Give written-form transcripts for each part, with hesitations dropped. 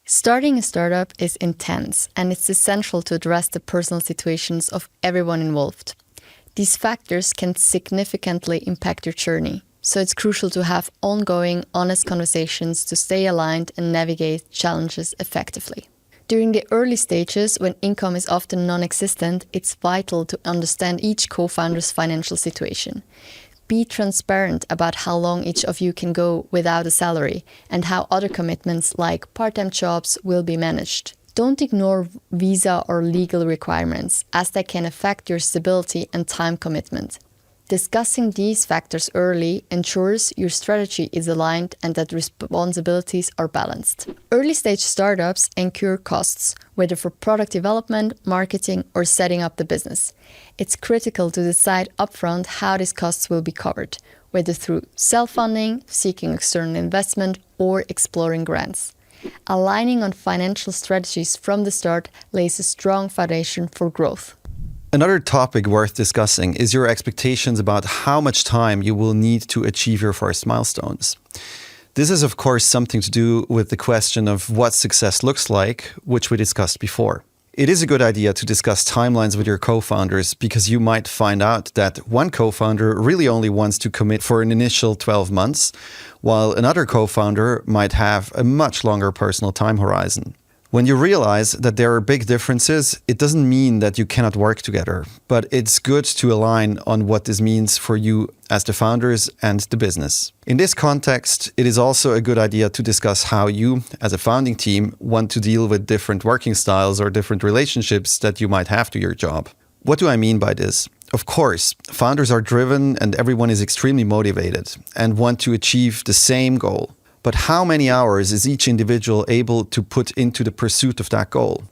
Starting a startup is intense, and it's essential to address the personal situations of everyone involved. These factors can significantly impact your journey, so it's crucial to have ongoing, honest conversations to stay aligned and navigate challenges effectively. During the early stages, when income is often non-existent, it's vital to understand each co-founder's financial situation. Be transparent about how long each of you can go without a salary and how other commitments like part-time jobs will be managed. Don't ignore visa or legal requirements, as they can affect your stability and time commitment. Discussing these factors early ensures your strategy is aligned and that responsibilities are balanced. Early-stage startups incur costs, whether for product development, marketing, or setting up the business. It's critical to decide upfront how these costs will be covered, whether through self-funding, seeking external investment, or exploring grants. Aligning on financial strategies from the start lays a strong foundation for growth. Another topic worth discussing is your expectations about how much time you will need to achieve your first milestones. This is, of course, something to do with the question of what success looks like, which we discussed before. It is a good idea to discuss timelines with your co-founders because you might find out that one co-founder really only wants to commit for an initial 12 months, while another co-founder might have a much longer personal time horizon. When you realize that there are big differences, it doesn't mean that you cannot work together, but it's good to align on what this means for you as the founders and the business. In this context, it is also a good idea to discuss how you, as a founding team, want to deal with different working styles or different relationships that you might have to your job. What do I mean by this? Of course, founders are driven and everyone is extremely motivated and want to achieve the same goal. But how many hours is each individual able to put into the pursuit of that goal?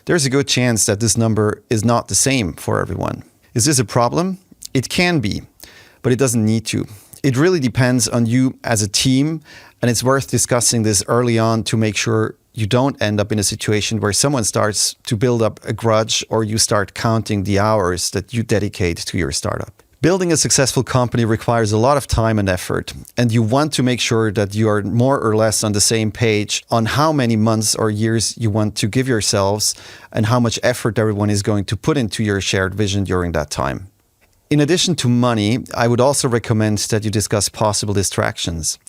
There's a good chance that this number is not the same for everyone. Is this a problem? It can be, but it doesn't need to. It really depends on you as a team, and it's worth discussing this early on to make sure you don't end up in a situation where someone starts to build up a grudge or you start counting the hours that you dedicate to your startup. Building a successful company requires a lot of time and effort, and you want to make sure that you are more or less on the same page on how many months or years you want to give yourselves and how much effort everyone is going to put into your shared vision during that time. In addition to money, I would also recommend that you discuss possible distractions.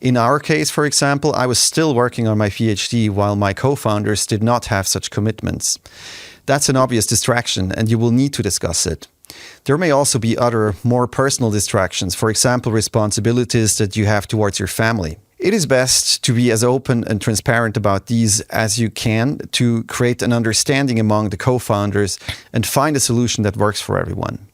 In our case, for example, I was still working on my PhD while my co-founders did not have such commitments. That's an obvious distraction, and you will need to discuss it. There may also be other, more personal distractions, for example, responsibilities that you have towards your family. It is best to be as open and transparent about these as you can to create an understanding among the co-founders and find a solution that works for everyone.